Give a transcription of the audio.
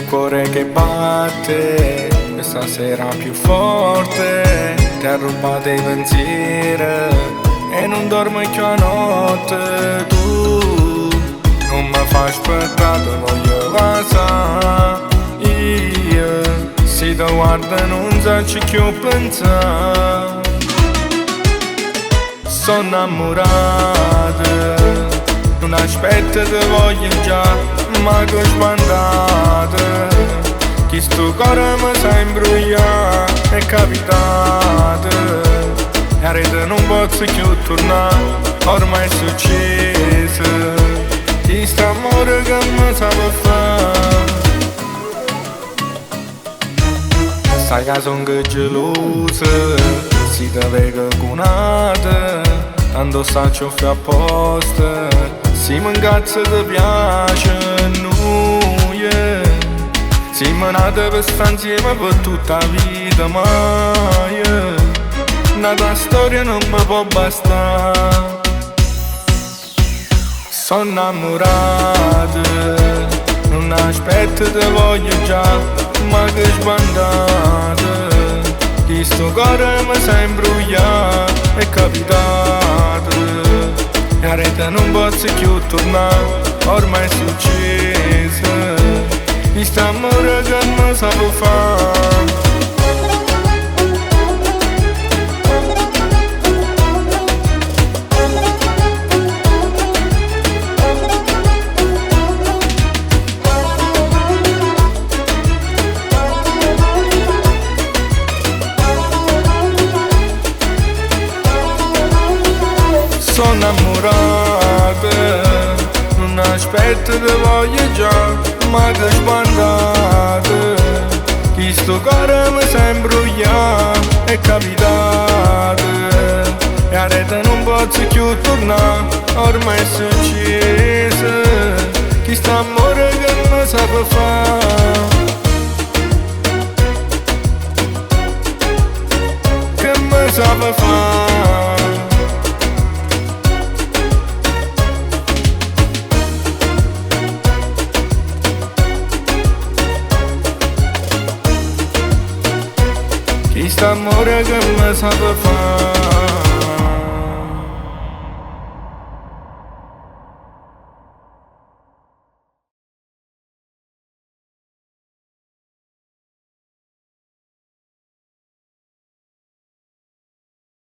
cuore che batte questa sera più forte, ti ha rubato i pensieri e non dormo più a notte. Tu non mi fai aspettare, voglio passare. Io se ti guardo non so più pensare. Sono innamorato, non aspetto ti voglio già, ma che sbandate. Chi sto cuore mi sa imbrugliare, è capitato. E a rete non posso più tornare, ormai è successo. Chi sta amore che mi sa per fare. Sai che son che geloso, si te vega cunata, tanto saccio fai apposta. Si mi incazza ti piace, no, yeah. Si mi nata per stare insieme per tutta la vita, ma yeah. Una tua storia non mi può bastare. Sono innamorato, non aspetto ti voglio già, ma che sbandate. Chi sto cuore mi sa imbrugliare, è capitato. E a rete non posso più tornare, ormai è successo. Mi sta amore che non sa per fare. Sono innamorato, non aspetto ti voglio già, ma che sbandate. Chi sto cuore mi sa imbrugliare, è capitato. E a rete non posso più tornare, ormai è successo. Chi sta amore che non sa per fare. Che mi sa per fare. Chi sta amore che mi sa per fare.